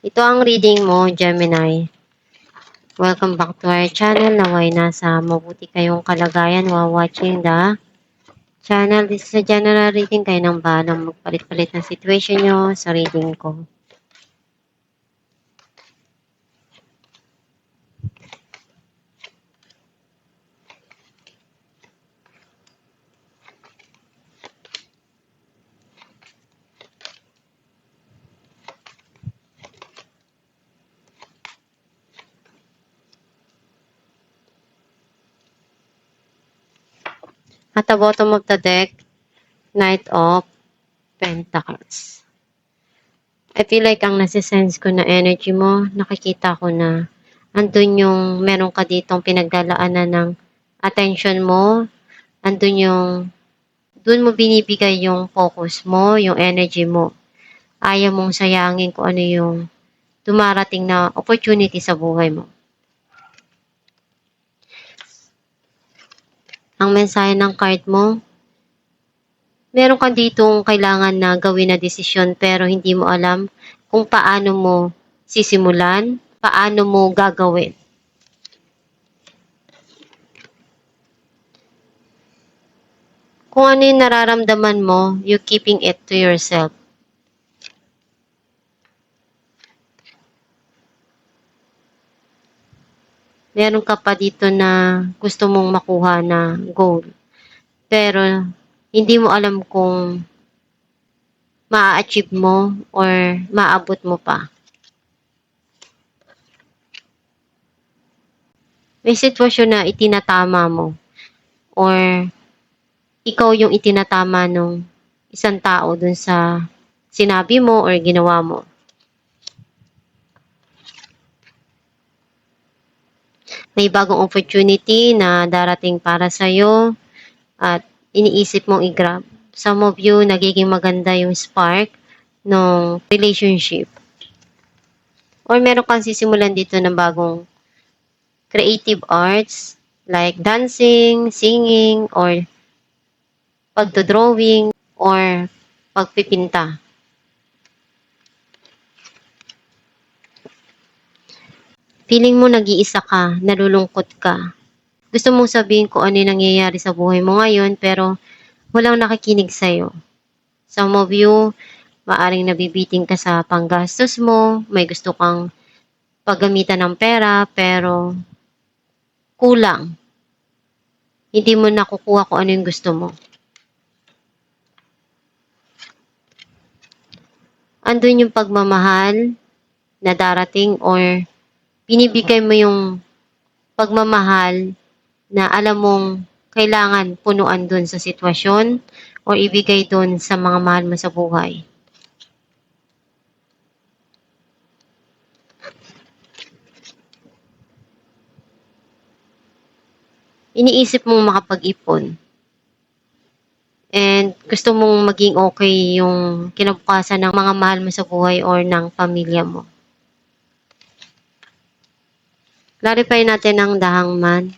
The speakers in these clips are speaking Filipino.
Ito ang reading mo, Gemini. Welcome back to our channel. Naway nasa mabuti kayong kalagayan while watching the channel. This is a general reading. Kayo nang bahalang magpalit-palit ng situation nyo sa reading ko. At the bottom of the deck, Knight of Pentacles. I feel like ang nasisense ko na energy mo, nakikita ko na andun yung meron ka ditong pinaglalaanan ng attention mo, andun yung dun mo binibigay yung focus mo, yung energy mo. Ayaw mong sayangin kung ano yung dumarating na opportunity sa buhay mo. Ang mensahe ng card mo, meron ka ditong kailangan na gawin na desisyon pero hindi mo alam kung paano mo sisimulan, paano mo gagawin. Kung ano yung nararamdaman mo, you keeping it to yourself. Meron ka pa dito na gusto mong makuha na goal. Pero hindi mo alam kung ma-achieve mo or maabot mo pa. May sitwasyon na itinatama mo or ikaw yung itinatama ng isang tao dun sa sinabi mo or ginawa mo. May bagong opportunity na darating para sa'yo at iniisip mong i-grab. Some of you, nagiging maganda yung spark ng relationship. Or meron kang sisimulan dito ng bagong creative arts like dancing, singing, or pagdodrawing, or pagpipinta. Feeling mo nag-iisa ka, nalulungkot ka. Gusto mong sabihin kung ano yung nangyayari sa buhay mo ngayon pero walang nakikinig sa'yo. Some of you, maaring nabibiting ka sa panggastos mo, may gusto kang paggamitan ng pera pero kulang. Hindi mo nakukuha kung ano yung gusto mo. Andun yung pagmamahal na darating or binibigay mo yung pagmamahal na alam mong kailangan punuan dun sa sitwasyon o ibigay dun sa mga mahal mo sa buhay. Iniisip mong makapag-ipon. And gusto mong maging okay yung kinabukasan ng mga mahal mo sa buhay or ng pamilya mo. Clarify natin ang The Hangman.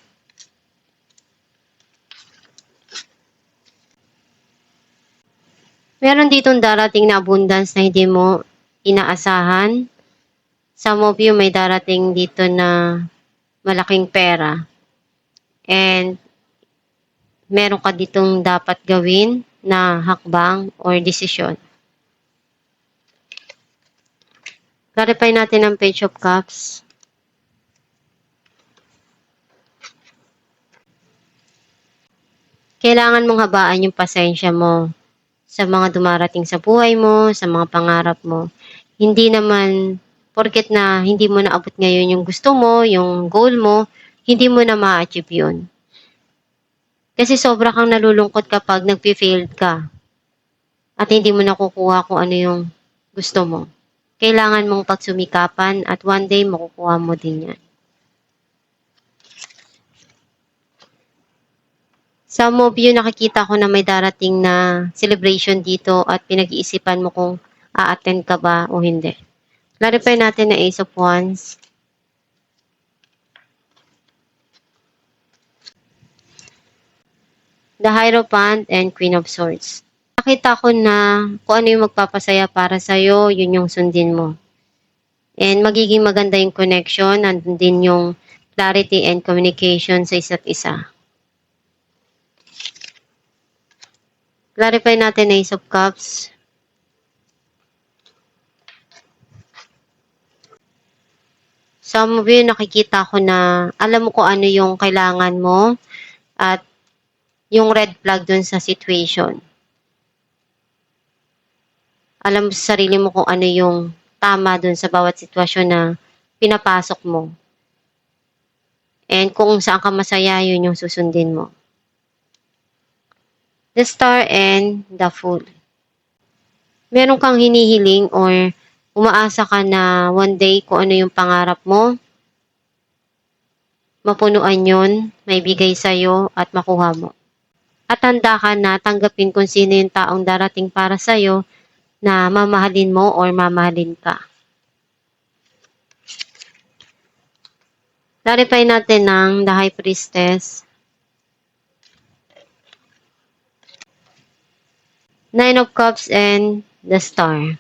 Meron ditong darating na abundance na hindi mo inaasahan. Some of you may darating dito na malaking pera. And meron ka ditong dapat gawin na hakbang or desisyon. Clarify natin ang Page of Cups. Kailangan mong habaan yung pasensya mo sa mga dumarating sa buhay mo, sa mga pangarap mo. Hindi naman, porket na hindi mo naabot ngayon yung gusto mo, yung goal mo, hindi mo na ma-achieve yun. Kasi sobra kang nalulungkot kapag nag-failed ka at hindi mo nakukuha kung ano yung gusto mo. Kailangan mong pagsumikapan at one day makukuha mo din yan. Some of you, nakikita ko na may darating na celebration dito at pinag-iisipan mo kung a-attend ka ba o hindi. Clarify natin na Ace of Wands. The Hierophant and Queen of Swords. Nakita ko na kung ano yung magpapasaya para sa'yo, yun yung sundin mo. And magiging maganda yung connection, nandun din yung clarity and communication sa isa't isa. Clarify natin na Ace of Cups. Some of you, nakikita ko na alam mo kung ano yung kailangan mo at yung red flag dun sa situation. Alam mo sa sarili mo kung ano yung tama dun sa bawat sitwasyon na pinapasok mo. And kung saan ka masaya, yun yung susundin mo. The Star and the Fool. Meron kang hinihiling or umaasa ka na one day kung ano yung pangarap mo, mapunuan yun, may bigay sa'yo at makuha mo. At handa ka na tanggapin kung sino yung taong darating para sa'yo na mamahalin mo or mamahalin ka. Clarify natin ng the High Priestess. Nine of Cups and the Star.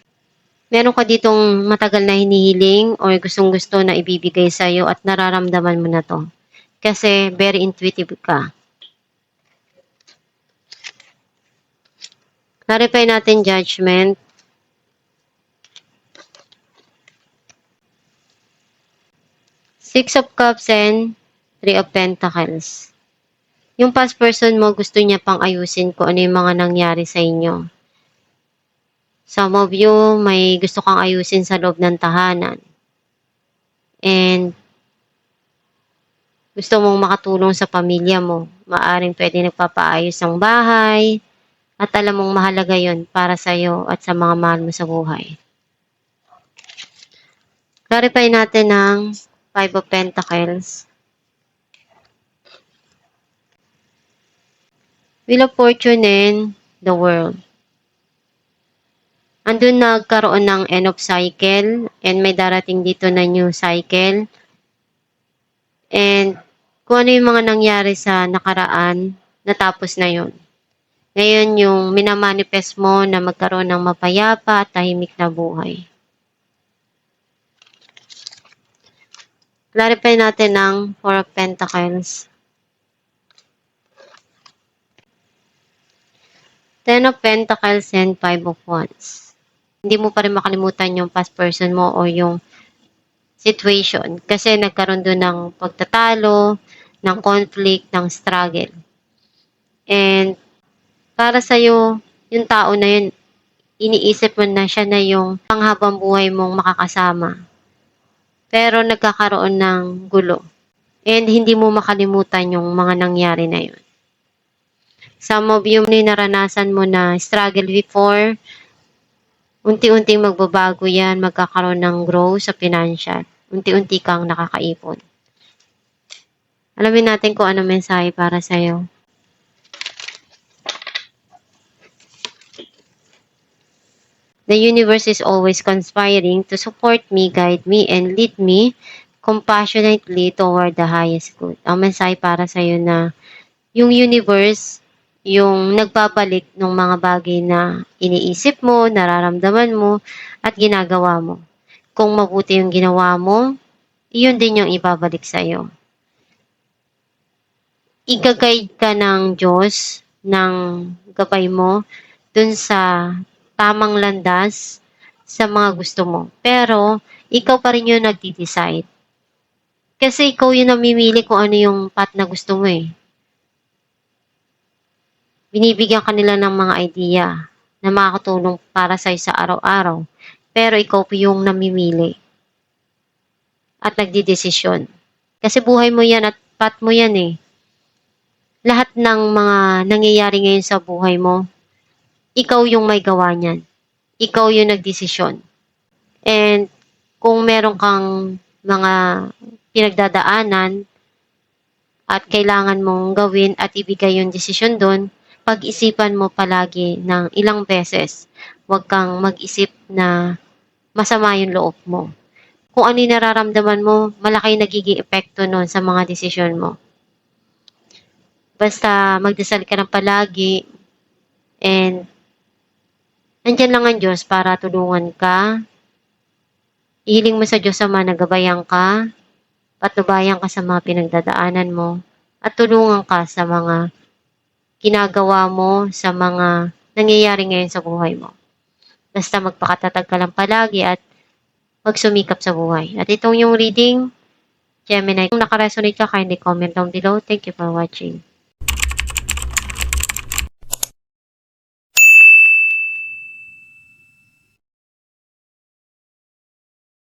Meron ka ditong matagal na hinihiling or gustong-gusto na ibibigay sa'yo at nararamdaman mo na to. Kasi very intuitive ka. Clarify natin Judgment. Six of Cups and Three of Pentacles. Yung past person mo, gusto niya pang ayusin kung ano yung mga nangyari sa inyo. Some of you, may gusto kang ayusin sa loob ng tahanan. And gusto mong makatulong sa pamilya mo. Maaring pwede nagpapaayos ng bahay. At alam mong mahalaga yon para sa'yo at sa mga mahal mo sa buhay. Clarify natin ng Five of Pentacles. Wheel of Fortune and the World. Andun nagkaroon ng end of cycle and may darating dito na new cycle. And kung ano yung mga nangyari sa nakaraan, natapos na yun. Ngayon yung minamanifest mo na magkaroon ng mapayapa at tahimik na buhay. Clarify natin ng Four of Pentacles. Ten of Pentacles and Five of Wands. Hindi mo pa rin makalimutan yung past person mo o yung situation. Kasi nagkaroon doon ng pagtatalo, ng conflict, ng struggle. And para sa'yo, yung tao na yun, iniisip mo na siya na yung panghabang buhay mong makakasama. Pero nagkakaroon ng gulo. And hindi mo makalimutan yung mga nangyari na yun. Some of you naranasan mo na struggle before, unti-unting magbabago yan, magkakaroon ng growth sa financial. Unti-unti kang nakakaipon. Alamin natin kung ano mensahe para sa'yo. The universe is always conspiring to support me, guide me, and lead me compassionately toward the highest good. Ang mensahe para sa'yo na yung universe, yung nagbabalik ng mga bagay na iniisip mo, nararamdaman mo, at ginagawa mo. Kung mabuti yung ginawa mo, iyon din yung ibabalik sa'yo. I-guide ka ng Diyos, ng gabay mo, dun sa tamang landas sa mga gusto mo. Pero, ikaw pa rin yung nagdi-decide. Kasi ikaw yung namimili kung ano yung path na gusto mo eh. Binibigyan ka nila ng mga idea na makakatulong para sa'yo sa araw-araw. Pero ikaw po yung namimili at nagdidesisyon. Kasi buhay mo yan at path mo yan eh. Lahat ng mga nangyayari ngayon sa buhay mo, ikaw yung may gawa niyan. Ikaw yung nagdesisyon. And kung meron kang mga pinagdadaanan at kailangan mong gawin at ibigay yung desisyon doon, pag-isipan mo palagi ng ilang beses. Huwag kang mag-isip na masama yung loob mo. Kung ano yung nararamdaman mo, malaki nagiging epekto nun sa mga desisyon mo. Basta magdasal ka ng palagi and nandyan lang ang Diyos para tulungan ka Ihiling mo sa Diyos Ama na gabayan ka, patnubayan ka sa mga pinagdadaanan mo, at tulungan ka sa mga ginagawa mo, sa mga nangyayari ngayon sa buhay mo. Basta magpakatatag ka lang palagi at magsumikap sa buhay. At itong yung reading, Gemini, kung nakaresonate ka, kindly comment down below. Thank you for watching.